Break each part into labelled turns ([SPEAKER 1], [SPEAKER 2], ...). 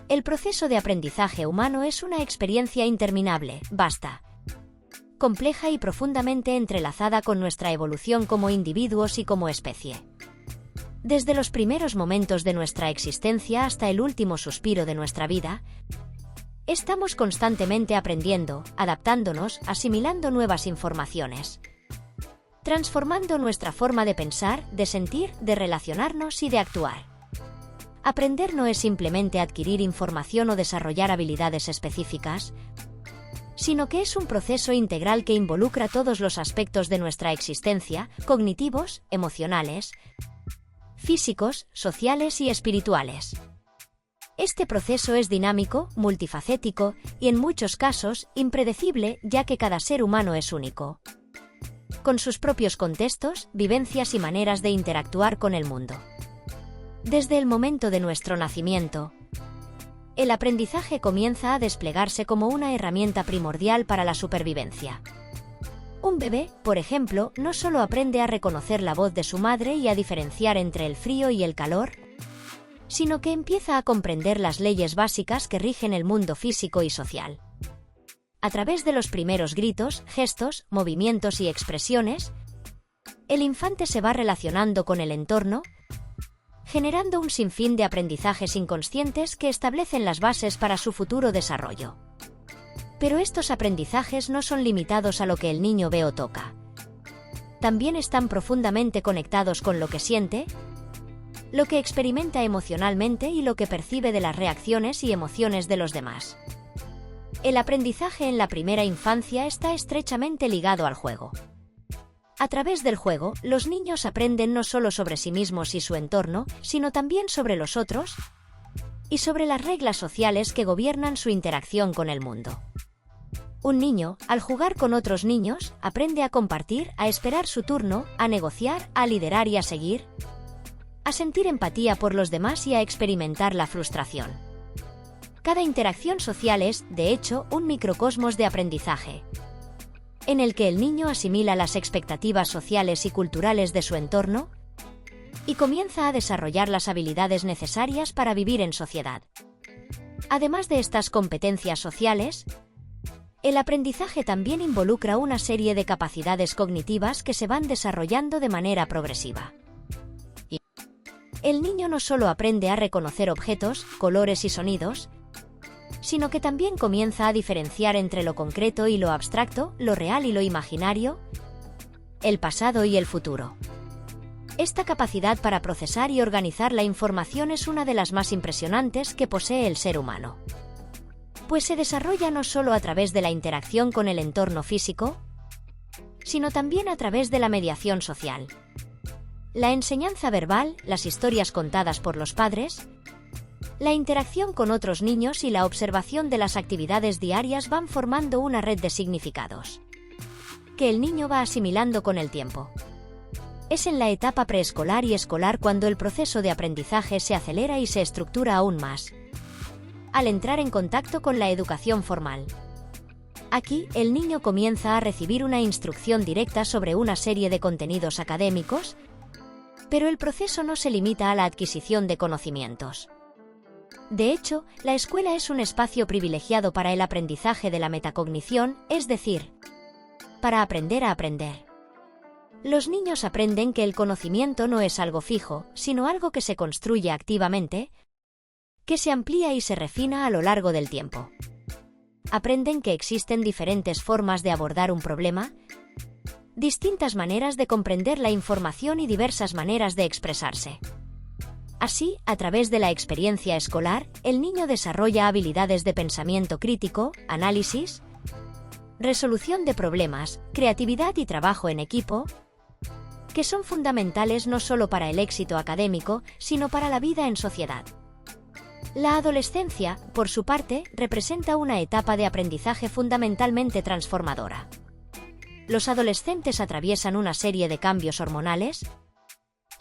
[SPEAKER 1] El proceso de aprendizaje humano es una experiencia interminable, vasta, compleja y profundamente entrelazada con nuestra evolución como individuos y como especie. Desde los primeros momentos de nuestra existencia hasta el último suspiro de nuestra vida, estamos constantemente aprendiendo, adaptándonos, asimilando nuevas informaciones, transformando nuestra forma de pensar, de sentir, de relacionarnos y de actuar. Aprender no es simplemente adquirir información o desarrollar habilidades específicas, sino que es un proceso integral que involucra todos los aspectos de nuestra existencia, cognitivos, emocionales, físicos, sociales y espirituales. Este proceso es dinámico, multifacético y en muchos casos impredecible, ya que cada ser humano es único, con sus propios contextos, vivencias y maneras de interactuar con el mundo. Desde el momento de nuestro nacimiento, el aprendizaje comienza a desplegarse como una herramienta primordial para la supervivencia. Un bebé, por ejemplo, no solo aprende a reconocer la voz de su madre y a diferenciar entre el frío y el calor, sino que empieza a comprender las leyes básicas que rigen el mundo físico y social. A través de los primeros gritos, gestos, movimientos y expresiones, el infante se va relacionando con el entorno, generando un sinfín de aprendizajes inconscientes que establecen las bases para su futuro desarrollo. Pero estos aprendizajes no son limitados a lo que el niño ve o toca. También están profundamente conectados con lo que siente, lo que experimenta emocionalmente y lo que percibe de las reacciones y emociones de los demás. El aprendizaje en la primera infancia está estrechamente ligado al juego. A través del juego, los niños aprenden no solo sobre sí mismos y su entorno, sino también sobre los otros y sobre las reglas sociales que gobiernan su interacción con el mundo. Un niño, al jugar con otros niños, aprende a compartir, a esperar su turno, a negociar, a liderar y a seguir, a sentir empatía por los demás y a experimentar la frustración. Cada interacción social es, de hecho, un microcosmos de aprendizaje, en el que el niño asimila las expectativas sociales y culturales de su entorno y comienza a desarrollar las habilidades necesarias para vivir en sociedad. Además de estas competencias sociales, el aprendizaje también involucra una serie de capacidades cognitivas que se van desarrollando de manera progresiva. El niño no solo aprende a reconocer objetos, colores y sonidos, sino que también comienza a diferenciar entre lo concreto y lo abstracto, lo real y lo imaginario, el pasado y el futuro. Esta capacidad para procesar y organizar la información es una de las más impresionantes que posee el ser humano, pues se desarrolla no solo a través de la interacción con el entorno físico, sino también a través de la mediación social. La enseñanza verbal, las historias contadas por los padres, la interacción con otros niños y la observación de las actividades diarias van formando una red de significados que el niño va asimilando con el tiempo. Es en la etapa preescolar y escolar cuando el proceso de aprendizaje se acelera y se estructura aún más, al entrar en contacto con la educación formal. Aquí, el niño comienza a recibir una instrucción directa sobre una serie de contenidos académicos, pero el proceso no se limita a la adquisición de conocimientos. De hecho, la escuela es un espacio privilegiado para el aprendizaje de la metacognición, es decir, para aprender a aprender. Los niños aprenden que el conocimiento no es algo fijo, sino algo que se construye activamente, que se amplía y se refina a lo largo del tiempo. Aprenden que existen diferentes formas de abordar un problema, distintas maneras de comprender la información y diversas maneras de expresarse. Así, a través de la experiencia escolar, el niño desarrolla habilidades de pensamiento crítico, análisis, resolución de problemas, creatividad y trabajo en equipo, que son fundamentales no solo para el éxito académico, sino para la vida en sociedad. La adolescencia, por su parte, representa una etapa de aprendizaje fundamentalmente transformadora. Los adolescentes atraviesan una serie de cambios hormonales,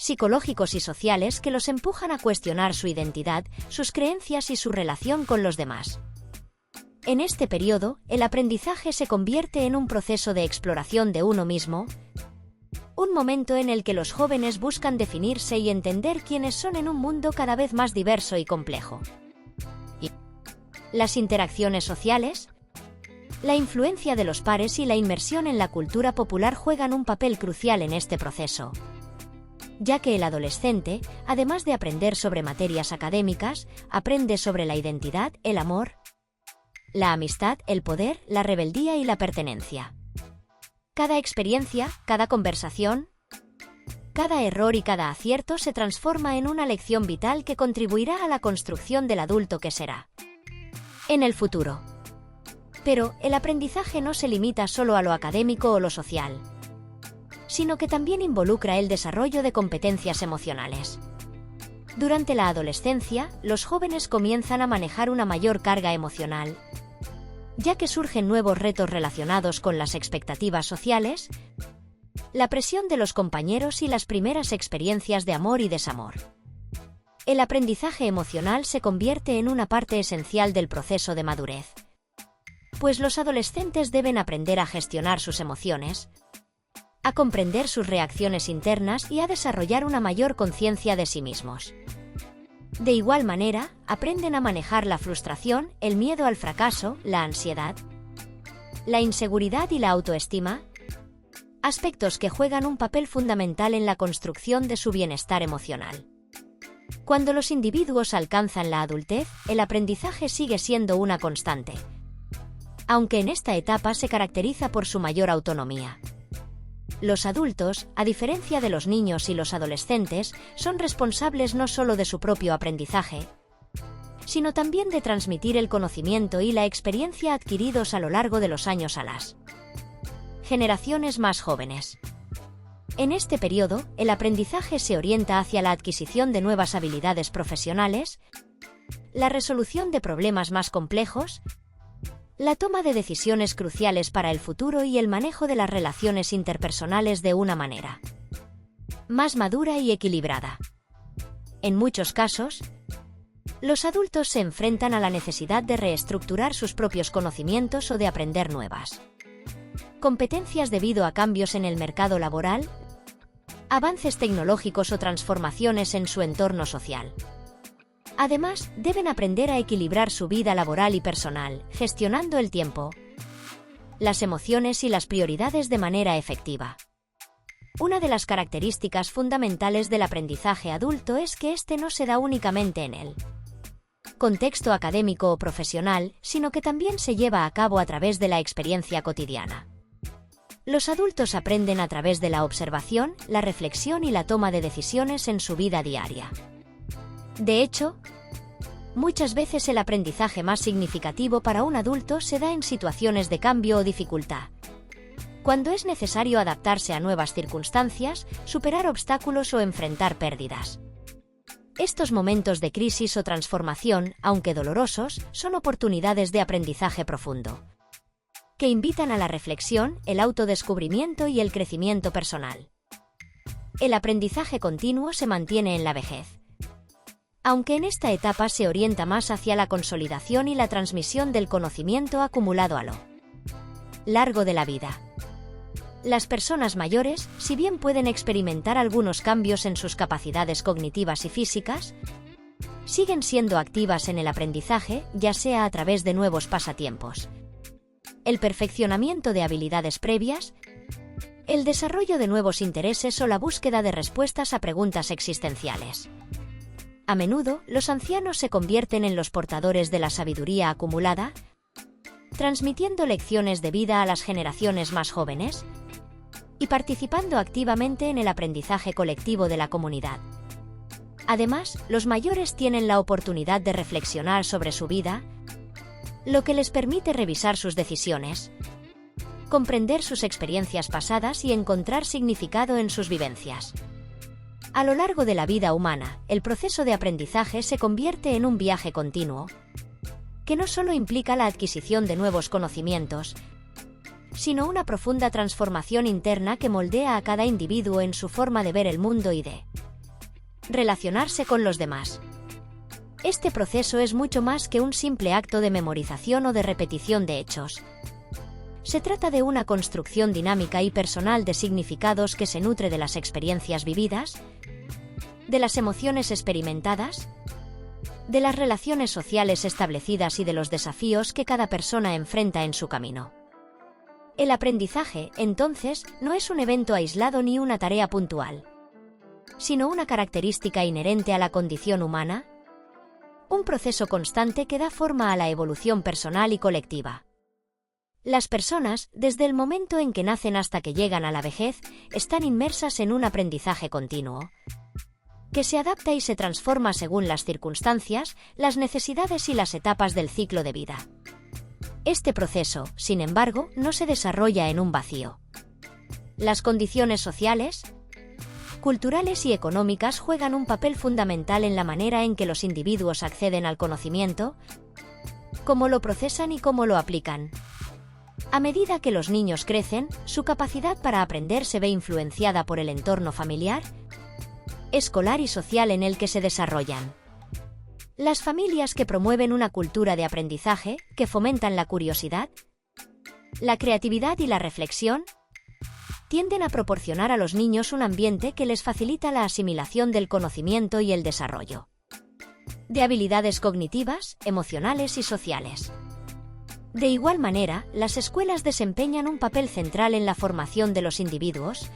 [SPEAKER 1] psicológicos y sociales que los empujan a cuestionar su identidad, sus creencias y su relación con los demás. En este periodo, el aprendizaje se convierte en un proceso de exploración de uno mismo, un momento en el que los jóvenes buscan definirse y entender quiénes son en un mundo cada vez más diverso y complejo. Las interacciones sociales, la influencia de los pares y la inmersión en la cultura popular juegan un papel crucial en este proceso, ya que el adolescente, además de aprender sobre materias académicas, aprende sobre la identidad, el amor, la amistad, el poder, la rebeldía y la pertenencia. Cada experiencia, cada conversación, cada error y cada acierto se transforma en una lección vital que contribuirá a la construcción del adulto que será en el futuro. Pero el aprendizaje no se limita solo a lo académico o lo social, sino que también involucra el desarrollo de competencias emocionales. Durante la adolescencia, los jóvenes comienzan a manejar una mayor carga emocional, ya que surgen nuevos retos relacionados con las expectativas sociales, la presión de los compañeros y las primeras experiencias de amor y desamor. El aprendizaje emocional se convierte en una parte esencial del proceso de madurez, pues los adolescentes deben aprender a gestionar sus emociones, a comprender sus reacciones internas y a desarrollar una mayor conciencia de sí mismos. De igual manera, aprenden a manejar la frustración, el miedo al fracaso, la ansiedad, la inseguridad y la autoestima, aspectos que juegan un papel fundamental en la construcción de su bienestar emocional. Cuando los individuos alcanzan la adultez, el aprendizaje sigue siendo una constante, aunque en esta etapa se caracteriza por su mayor autonomía. Los adultos, a diferencia de los niños y los adolescentes, son responsables no solo de su propio aprendizaje, sino también de transmitir el conocimiento y la experiencia adquiridos a lo largo de los años a las generaciones más jóvenes. En este periodo, el aprendizaje se orienta hacia la adquisición de nuevas habilidades profesionales, la resolución de problemas más complejos, la toma de decisiones cruciales para el futuro y el manejo de las relaciones interpersonales de una manera más madura y equilibrada. En muchos casos, los adultos se enfrentan a la necesidad de reestructurar sus propios conocimientos o de aprender nuevas competencias debido a cambios en el mercado laboral, avances tecnológicos o transformaciones en su entorno social. Además, deben aprender a equilibrar su vida laboral y personal, gestionando el tiempo, las emociones y las prioridades de manera efectiva. Una de las características fundamentales del aprendizaje adulto es que este no se da únicamente en el contexto académico o profesional, sino que también se lleva a cabo a través de la experiencia cotidiana. Los adultos aprenden a través de la observación, la reflexión y la toma de decisiones en su vida diaria. De hecho, muchas veces el aprendizaje más significativo para un adulto se da en situaciones de cambio o dificultad, cuando es necesario adaptarse a nuevas circunstancias, superar obstáculos o enfrentar pérdidas. Estos momentos de crisis o transformación, aunque dolorosos, son oportunidades de aprendizaje profundo, que invitan a la reflexión, el autodescubrimiento y el crecimiento personal. El aprendizaje continuo se mantiene en la vejez, aunque en esta etapa se orienta más hacia la consolidación y la transmisión del conocimiento acumulado a lo largo de la vida. Las personas mayores, si bien pueden experimentar algunos cambios en sus capacidades cognitivas y físicas, siguen siendo activas en el aprendizaje, ya sea a través de nuevos pasatiempos, el perfeccionamiento de habilidades previas, el desarrollo de nuevos intereses o la búsqueda de respuestas a preguntas existenciales. A menudo, los ancianos se convierten en los portadores de la sabiduría acumulada, transmitiendo lecciones de vida a las generaciones más jóvenes y participando activamente en el aprendizaje colectivo de la comunidad. Además, los mayores tienen la oportunidad de reflexionar sobre su vida, lo que les permite revisar sus decisiones, comprender sus experiencias pasadas y encontrar significado en sus vivencias. A lo largo de la vida humana, el proceso de aprendizaje se convierte en un viaje continuo, que no solo implica la adquisición de nuevos conocimientos, sino una profunda transformación interna que moldea a cada individuo en su forma de ver el mundo y de relacionarse con los demás. Este proceso es mucho más que un simple acto de memorización o de repetición de hechos. Se trata de una construcción dinámica y personal de significados que se nutre de las experiencias vividas, de las emociones experimentadas de las relaciones sociales establecidas y de los desafíos que cada persona enfrenta en su camino. El aprendizaje, entonces, no es un evento aislado ni una tarea puntual, sino una característica inherente a la condición humana, un proceso constante que da forma a la evolución personal y colectiva. Las personas, desde el momento en que nacen hasta que llegan a la vejez, están inmersas en un aprendizaje continuo, que se adapta y se transforma según las circunstancias, las necesidades y las etapas del ciclo de vida. Este proceso, sin embargo, no se desarrolla en un vacío. Las condiciones sociales, culturales y económicas juegan un papel fundamental en la manera en que los individuos acceden al conocimiento, cómo lo procesan y cómo lo aplican. A medida que los niños crecen, su capacidad para aprender se ve influenciada por el entorno familiar, escolar y social en el que se desarrollan. Las familias que promueven una cultura de aprendizaje, que fomentan la curiosidad, la creatividad y la reflexión, tienden a proporcionar a los niños un ambiente que les facilita la asimilación del conocimiento y el desarrollo de habilidades cognitivas, emocionales y sociales. De igual manera, las escuelas desempeñan un papel central en la formación de los individuos,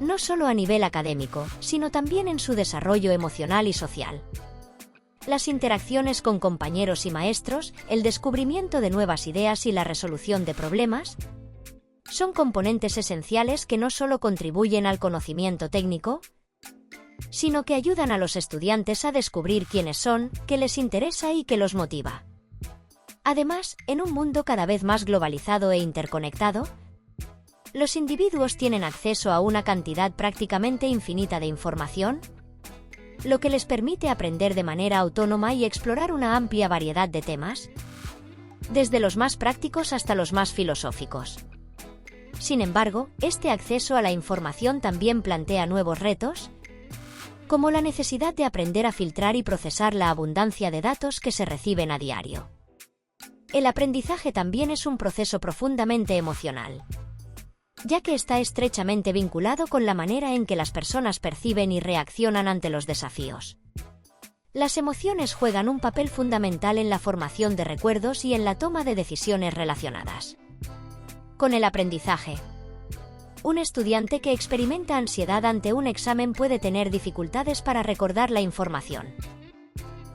[SPEAKER 1] no solo a nivel académico, sino también en su desarrollo emocional y social. Las interacciones con compañeros y maestros, el descubrimiento de nuevas ideas y la resolución de problemas son componentes esenciales que no solo contribuyen al conocimiento técnico, sino que ayudan a los estudiantes a descubrir quiénes son, qué les interesa y qué los motiva. Además, en un mundo cada vez más globalizado e interconectado, los individuos tienen acceso a una cantidad prácticamente infinita de información, lo que les permite aprender de manera autónoma y explorar una amplia variedad de temas, desde los más prácticos hasta los más filosóficos. Sin embargo, este acceso a la información también plantea nuevos retos, como la necesidad de aprender a filtrar y procesar la abundancia de datos que se reciben a diario. El aprendizaje también es un proceso profundamente emocional, ya que está estrechamente vinculado con la manera en que las personas perciben y reaccionan ante los desafíos. Las emociones juegan un papel fundamental en la formación de recuerdos y en la toma de decisiones relacionadas con el aprendizaje. Un estudiante que experimenta ansiedad ante un examen puede tener dificultades para recordar la información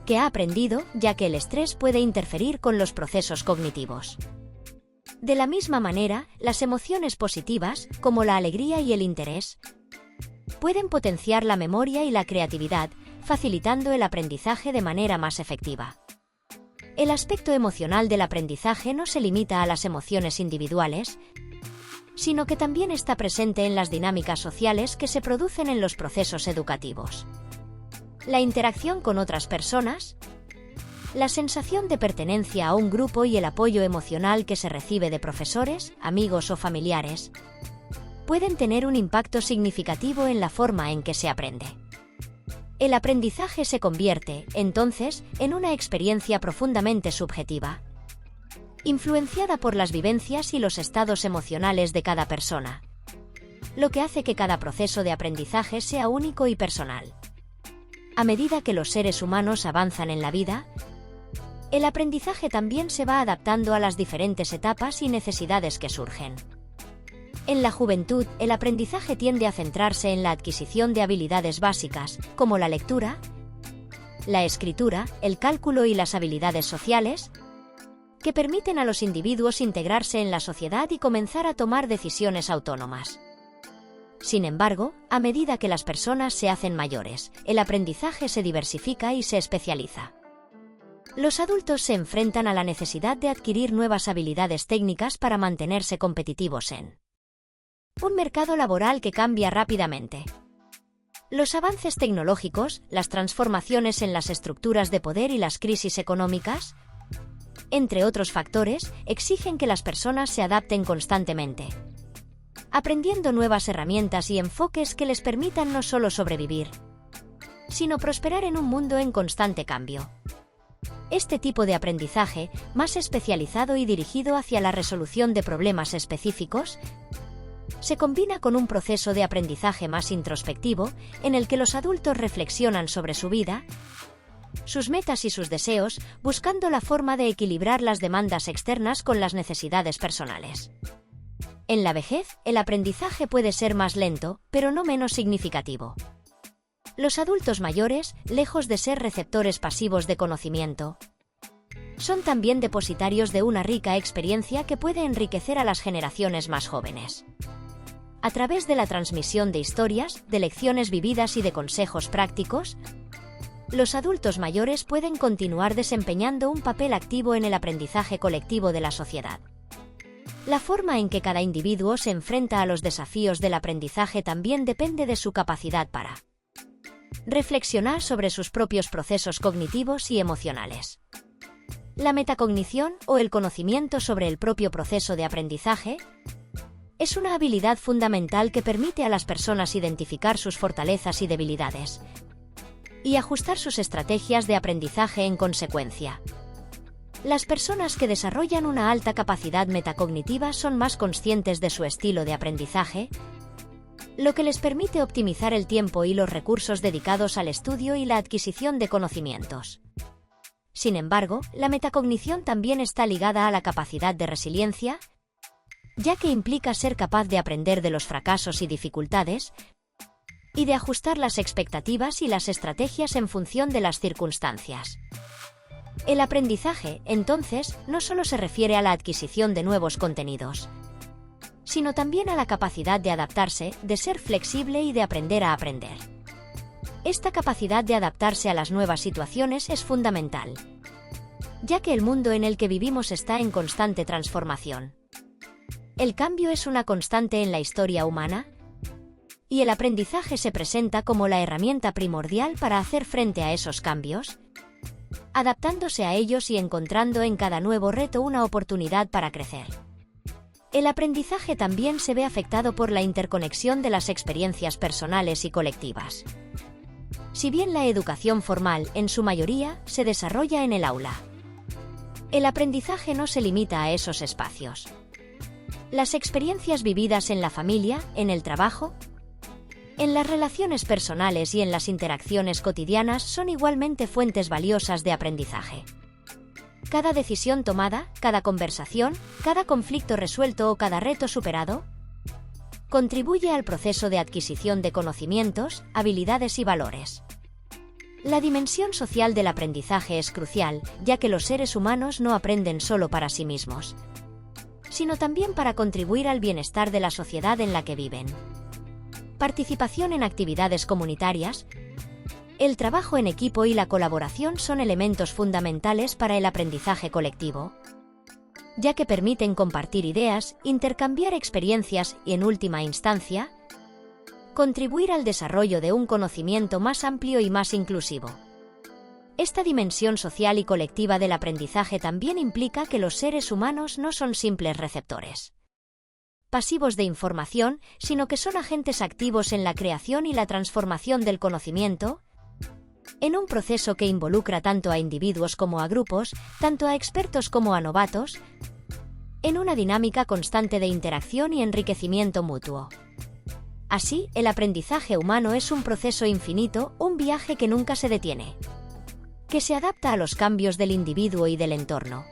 [SPEAKER 1] que ha aprendido, ya que el estrés puede interferir con los procesos cognitivos. De la misma manera, las emociones positivas, como la alegría y el interés, pueden potenciar la memoria y la creatividad, facilitando el aprendizaje de manera más efectiva. El aspecto emocional del aprendizaje no se limita a las emociones individuales, sino que también está presente en las dinámicas sociales que se producen en los procesos educativos. La interacción con otras personas, la sensación de pertenencia a un grupo y el apoyo emocional que se recibe de profesores, amigos o familiares, pueden tener un impacto significativo en la forma en que se aprende. El aprendizaje se convierte, entonces, en una experiencia profundamente subjetiva, influenciada por las vivencias y los estados emocionales de cada persona, lo que hace que cada proceso de aprendizaje sea único y personal. A medida que los seres humanos avanzan en la vida, el aprendizaje también se va adaptando a las diferentes etapas y necesidades que surgen. En la juventud, el aprendizaje tiende a centrarse en la adquisición de habilidades básicas, como la lectura, la escritura, el cálculo y las habilidades sociales, que permiten a los individuos integrarse en la sociedad y comenzar a tomar decisiones autónomas. Sin embargo, a medida que las personas se hacen mayores, el aprendizaje se diversifica y se especializa. Los adultos se enfrentan a la necesidad de adquirir nuevas habilidades técnicas para mantenerse competitivos en un mercado laboral que cambia rápidamente. Los avances tecnológicos, las transformaciones en las estructuras de poder y las crisis económicas, entre otros factores, exigen que las personas se adapten constantemente, aprendiendo nuevas herramientas y enfoques que les permitan no solo sobrevivir, sino prosperar en un mundo en constante cambio. Este tipo de aprendizaje, más especializado y dirigido hacia la resolución de problemas específicos, se combina con un proceso de aprendizaje más introspectivo, en el que los adultos reflexionan sobre su vida, sus metas y sus deseos, buscando la forma de equilibrar las demandas externas con las necesidades personales. En la vejez, el aprendizaje puede ser más lento, pero no menos significativo. Los adultos mayores, lejos de ser receptores pasivos de conocimiento, son también depositarios de una rica experiencia que puede enriquecer a las generaciones más jóvenes. A través de la transmisión de historias, de lecciones vividas y de consejos prácticos, los adultos mayores pueden continuar desempeñando un papel activo en el aprendizaje colectivo de la sociedad. La forma en que cada individuo se enfrenta a los desafíos del aprendizaje también depende de su capacidad para reflexionar sobre sus propios procesos cognitivos y emocionales. La metacognición, o el conocimiento sobre el propio proceso de aprendizaje, es una habilidad fundamental que permite a las personas identificar sus fortalezas y debilidades y ajustar sus estrategias de aprendizaje en consecuencia. Las personas que desarrollan una alta capacidad metacognitiva son más conscientes de su estilo de aprendizaje, lo que les permite optimizar el tiempo y los recursos dedicados al estudio y la adquisición de conocimientos. Sin embargo, la metacognición también está ligada a la capacidad de resiliencia, ya que implica ser capaz de aprender de los fracasos y dificultades, y de ajustar las expectativas y las estrategias en función de las circunstancias. El aprendizaje, entonces, no solo se refiere a la adquisición de nuevos contenidos, sino también a la capacidad de adaptarse, de ser flexible y de aprender a aprender. Esta capacidad de adaptarse a las nuevas situaciones es fundamental, ya que el mundo en el que vivimos está en constante transformación. El cambio es una constante en la historia humana, y el aprendizaje se presenta como la herramienta primordial para hacer frente a esos cambios, adaptándose a ellos y encontrando en cada nuevo reto una oportunidad para crecer. El aprendizaje también se ve afectado por la interconexión de las experiencias personales y colectivas. Si bien la educación formal, en su mayoría, se desarrolla en el aula, el aprendizaje no se limita a esos espacios. Las experiencias vividas en la familia, en el trabajo, en las relaciones personales y en las interacciones cotidianas son igualmente fuentes valiosas de aprendizaje. Cada decisión tomada, cada conversación, cada conflicto resuelto o cada reto superado contribuye al proceso de adquisición de conocimientos, habilidades y valores. La dimensión social del aprendizaje es crucial, ya que los seres humanos no aprenden solo para sí mismos, sino también para contribuir al bienestar de la sociedad en la que viven. Participación en actividades comunitarias, el trabajo en equipo y la colaboración son elementos fundamentales para el aprendizaje colectivo, ya que permiten compartir ideas, intercambiar experiencias y, en última instancia, contribuir al desarrollo de un conocimiento más amplio y más inclusivo. Esta dimensión social y colectiva del aprendizaje también implica que los seres humanos no son simples receptores pasivos de información, sino que son agentes activos en la creación y la transformación del conocimiento, en un proceso que involucra tanto a individuos como a grupos, tanto a expertos como a novatos, en una dinámica constante de interacción y enriquecimiento mutuo. Así, el aprendizaje humano es un proceso infinito, un viaje que nunca se detiene, que se adapta a los cambios del individuo y del entorno,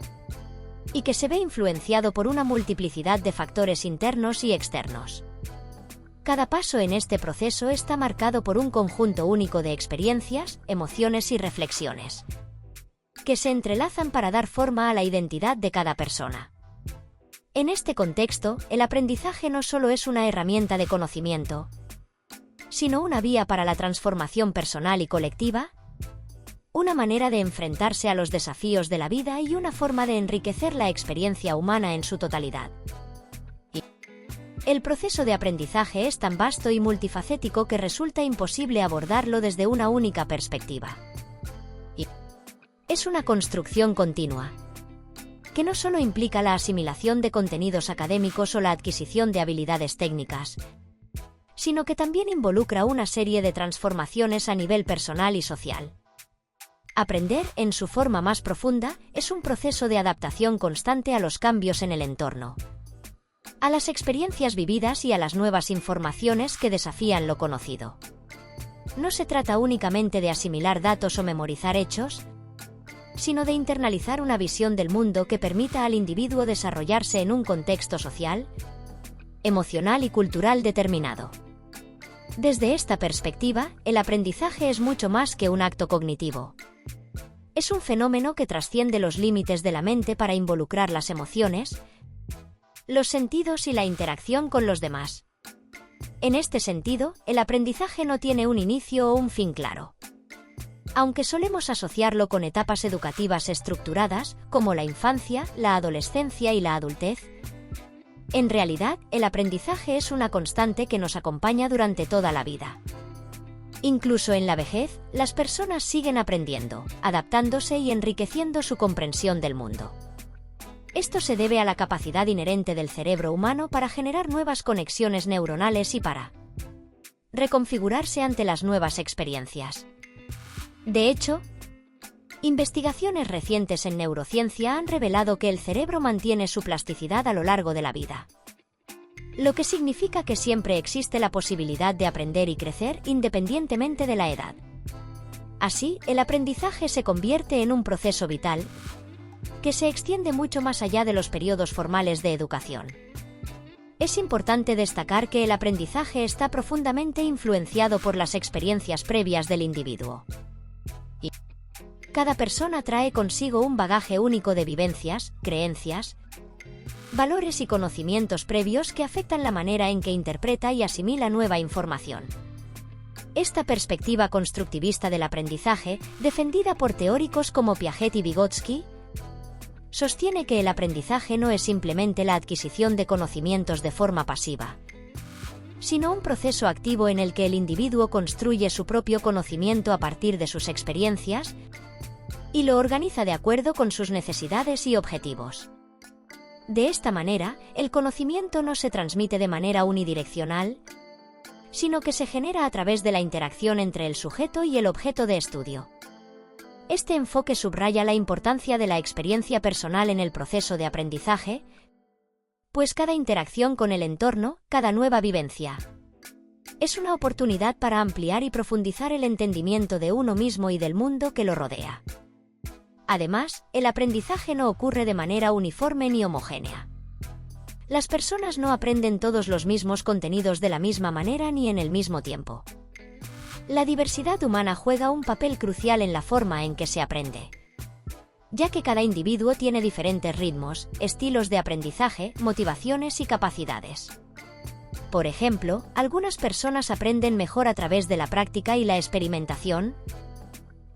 [SPEAKER 1] y que se ve influenciado por una multiplicidad de factores internos y externos. Cada paso en este proceso está marcado por un conjunto único de experiencias, emociones y reflexiones, que se entrelazan para dar forma a la identidad de cada persona. En este contexto, el aprendizaje no solo es una herramienta de conocimiento, sino una vía para la transformación personal y colectiva, una manera de enfrentarse a los desafíos de la vida y una forma de enriquecer la experiencia humana en su totalidad. El proceso de aprendizaje es tan vasto y multifacético que resulta imposible abordarlo desde una única perspectiva. Es una construcción continua, que no solo implica la asimilación de contenidos académicos o la adquisición de habilidades técnicas, sino que también involucra una serie de transformaciones a nivel personal y social. Aprender, en su forma más profunda, es un proceso de adaptación constante a los cambios en el entorno, a las experiencias vividas y a las nuevas informaciones que desafían lo conocido. No se trata únicamente de asimilar datos o memorizar hechos, sino de internalizar una visión del mundo que permita al individuo desarrollarse en un contexto social, emocional y cultural determinado. Desde esta perspectiva, el aprendizaje es mucho más que un acto cognitivo. Es un fenómeno que trasciende los límites de la mente para involucrar las emociones, los sentidos y la interacción con los demás. En este sentido, el aprendizaje no tiene un inicio o un fin claro. Aunque solemos asociarlo con etapas educativas estructuradas, como la infancia, la adolescencia y la adultez, en realidad, el aprendizaje es una constante que nos acompaña durante toda la vida. Incluso en la vejez, las personas siguen aprendiendo, adaptándose y enriqueciendo su comprensión del mundo. Esto se debe a la capacidad inherente del cerebro humano para generar nuevas conexiones neuronales y para reconfigurarse ante las nuevas experiencias. De hecho, investigaciones recientes en neurociencia han revelado que el cerebro mantiene su plasticidad a lo largo de la vida, lo que significa que siempre existe la posibilidad de aprender y crecer independientemente de la edad. Así, el aprendizaje se convierte en un proceso vital que se extiende mucho más allá de los periodos formales de educación. Es importante destacar que el aprendizaje está profundamente influenciado por las experiencias previas del individuo. Cada persona trae consigo un bagaje único de vivencias, creencias, valores y conocimientos previos que afectan la manera en que interpreta y asimila nueva información. Esta perspectiva constructivista del aprendizaje, defendida por teóricos como Piaget y Vygotsky, sostiene que el aprendizaje no es simplemente la adquisición de conocimientos de forma pasiva, sino un proceso activo en el que el individuo construye su propio conocimiento a partir de sus experiencias y lo organiza de acuerdo con sus necesidades y objetivos. De esta manera, el conocimiento no se transmite de manera unidireccional, sino que se genera a través de la interacción entre el sujeto y el objeto de estudio. Este enfoque subraya la importancia de la experiencia personal en el proceso de aprendizaje, pues cada interacción con el entorno, cada nueva vivencia, es una oportunidad para ampliar y profundizar el entendimiento de uno mismo y del mundo que lo rodea. Además, el aprendizaje no ocurre de manera uniforme ni homogénea. Las personas no aprenden todos los mismos contenidos de la misma manera ni en el mismo tiempo. La diversidad humana juega un papel crucial en la forma en que se aprende, ya que cada individuo tiene diferentes ritmos, estilos de aprendizaje, motivaciones y capacidades. Por ejemplo, algunas personas aprenden mejor a través de la práctica y la experimentación,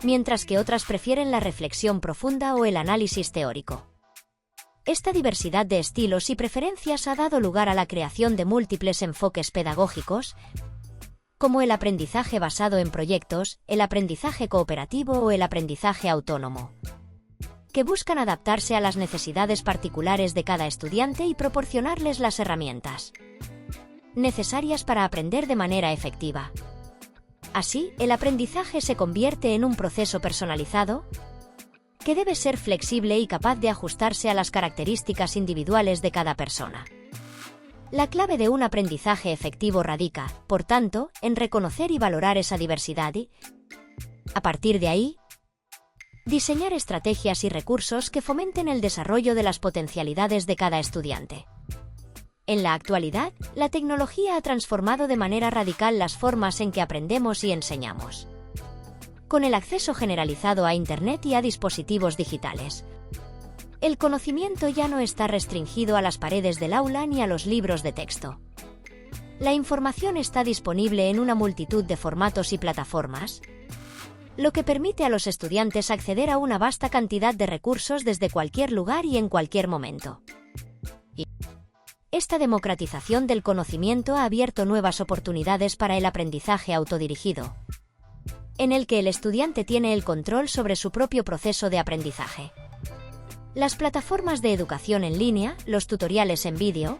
[SPEAKER 1] mientras que otras prefieren la reflexión profunda o el análisis teórico. Esta diversidad de estilos y preferencias ha dado lugar a la creación de múltiples enfoques pedagógicos, como el aprendizaje basado en proyectos, el aprendizaje cooperativo o el aprendizaje autónomo, que buscan adaptarse a las necesidades particulares de cada estudiante y proporcionarles las herramientas necesarias para aprender de manera efectiva. Así, el aprendizaje se convierte en un proceso personalizado, que debe ser flexible y capaz de ajustarse a las características individuales de cada persona. La clave de un aprendizaje efectivo radica, por tanto, en reconocer y valorar esa diversidad y, a partir de ahí, diseñar estrategias y recursos que fomenten el desarrollo de las potencialidades de cada estudiante. En la actualidad, la tecnología ha transformado de manera radical las formas en que aprendemos y enseñamos. Con el acceso generalizado a Internet y a dispositivos digitales, el conocimiento ya no está restringido a las paredes del aula ni a los libros de texto. La información está disponible en una multitud de formatos y plataformas, lo que permite a los estudiantes acceder a una vasta cantidad de recursos desde cualquier lugar y en cualquier momento. Esta democratización del conocimiento ha abierto nuevas oportunidades para el aprendizaje autodirigido, en el que el estudiante tiene el control sobre su propio proceso de aprendizaje. Las plataformas de educación en línea, los tutoriales en vídeo,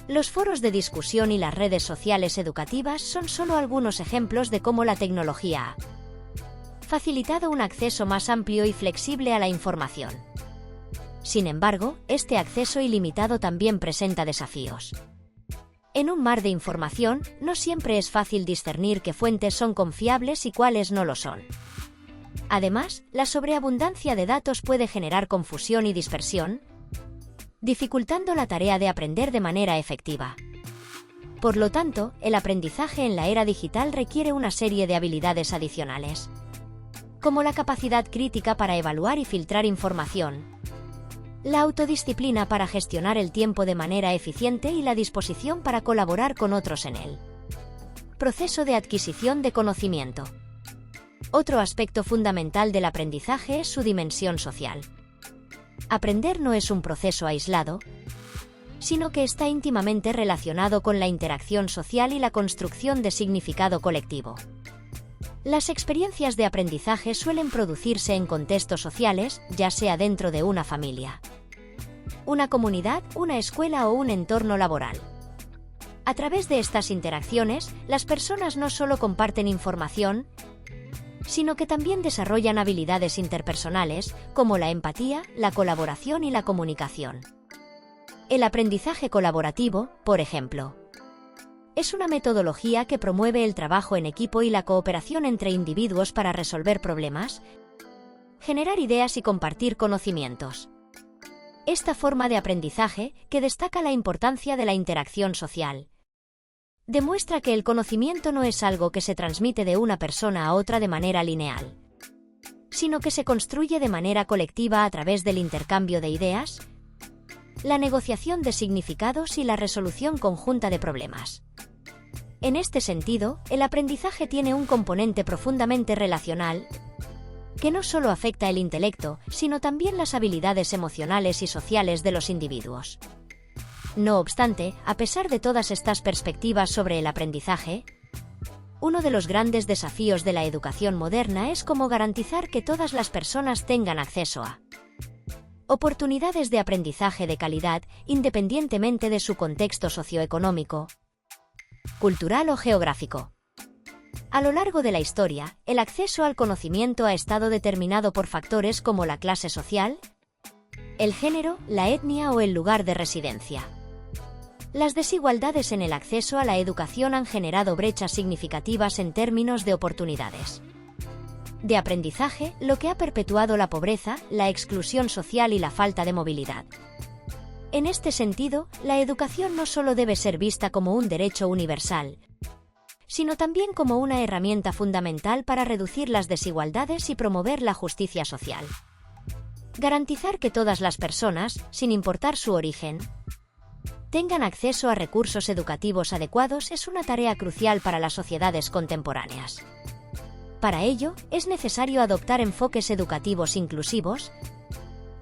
[SPEAKER 1] los foros de discusión y las redes sociales educativas son solo algunos ejemplos de cómo la tecnología ha facilitado un acceso más amplio y flexible a la información. Sin embargo, este acceso ilimitado también presenta desafíos. En un mar de información, no siempre es fácil discernir qué fuentes son confiables y cuáles no lo son. Además, la sobreabundancia de datos puede generar confusión y dispersión, dificultando la tarea de aprender de manera efectiva. Por lo tanto, el aprendizaje en la era digital requiere una serie de habilidades adicionales, como la capacidad crítica para evaluar y filtrar información, la autodisciplina para gestionar el tiempo de manera eficiente y la disposición para colaborar con otros en el proceso de adquisición de conocimiento. Otro aspecto fundamental del aprendizaje es su dimensión social. Aprender no es un proceso aislado, sino que está íntimamente relacionado con la interacción social y la construcción de significado colectivo. Las experiencias de aprendizaje suelen producirse en contextos sociales, ya sea dentro de una familia, una comunidad, una escuela o un entorno laboral. A través de estas interacciones, las personas no solo comparten información, sino que también desarrollan habilidades interpersonales, como la empatía, la colaboración y la comunicación. El aprendizaje colaborativo, por ejemplo, es una metodología que promueve el trabajo en equipo y la cooperación entre individuos para resolver problemas, generar ideas y compartir conocimientos. Esta forma de aprendizaje, que destaca la importancia de la interacción social, demuestra que el conocimiento no es algo que se transmite de una persona a otra de manera lineal, sino que se construye de manera colectiva a través del intercambio de ideas, la negociación de significados y la resolución conjunta de problemas. En este sentido, el aprendizaje tiene un componente profundamente relacional, que no solo afecta el intelecto, sino también las habilidades emocionales y sociales de los individuos. No obstante, a pesar de todas estas perspectivas sobre el aprendizaje, uno de los grandes desafíos de la educación moderna es cómo garantizar que todas las personas tengan acceso a oportunidades de aprendizaje de calidad, independientemente de su contexto socioeconómico, cultural o geográfico. A lo largo de la historia, el acceso al conocimiento ha estado determinado por factores como la clase social, el género, la etnia o el lugar de residencia. Las desigualdades en el acceso a la educación han generado brechas significativas en términos de oportunidades de aprendizaje, lo que ha perpetuado la pobreza, la exclusión social y la falta de movilidad. En este sentido, la educación no solo debe ser vista como un derecho universal, sino también como una herramienta fundamental para reducir las desigualdades y promover la justicia social. Garantizar que todas las personas, sin importar su origen, tengan acceso a recursos educativos adecuados es una tarea crucial para las sociedades contemporáneas. Para ello, es necesario adoptar enfoques educativos inclusivos,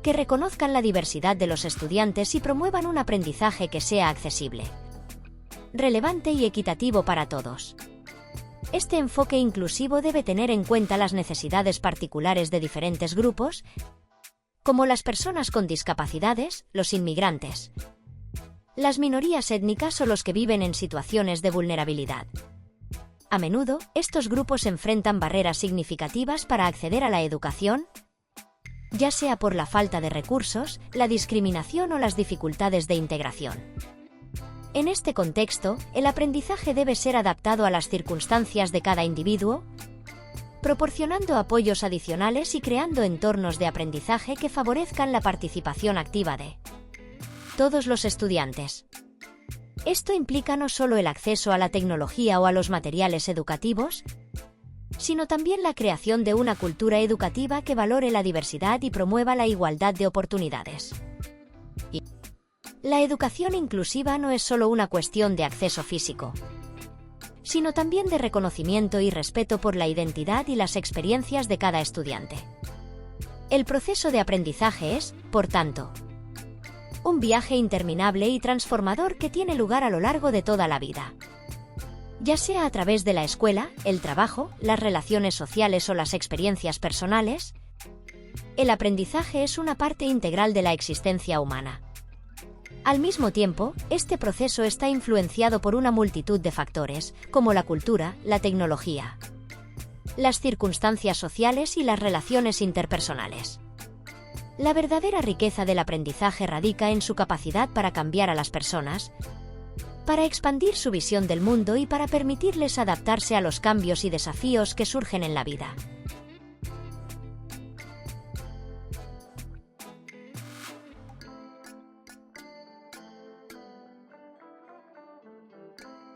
[SPEAKER 1] que reconozcan la diversidad de los estudiantes y promuevan un aprendizaje que sea accesible, relevante y equitativo para todos. Este enfoque inclusivo debe tener en cuenta las necesidades particulares de diferentes grupos, como las personas con discapacidades, los inmigrantes, las minorías étnicas o los que viven en situaciones de vulnerabilidad. A menudo, estos grupos enfrentan barreras significativas para acceder a la educación, ya sea por la falta de recursos, la discriminación o las dificultades de integración. En este contexto, el aprendizaje debe ser adaptado a las circunstancias de cada individuo, proporcionando apoyos adicionales y creando entornos de aprendizaje que favorezcan la participación activa de todos los estudiantes. Esto implica no solo el acceso a la tecnología o a los materiales educativos, sino también la creación de una cultura educativa que valore la diversidad y promueva la igualdad de oportunidades. La educación inclusiva no es solo una cuestión de acceso físico, sino también de reconocimiento y respeto por la identidad y las experiencias de cada estudiante. El proceso de aprendizaje es, por tanto, un viaje interminable y transformador que tiene lugar a lo largo de toda la vida. Ya sea a través de la escuela, el trabajo, las relaciones sociales o las experiencias personales, el aprendizaje es una parte integral de la existencia humana. Al mismo tiempo, este proceso está influenciado por una multitud de factores, como la cultura, la tecnología, las circunstancias sociales y las relaciones interpersonales. La verdadera riqueza del aprendizaje radica en su capacidad para cambiar a las personas, para expandir su visión del mundo y para permitirles adaptarse a los cambios y desafíos que surgen en la vida.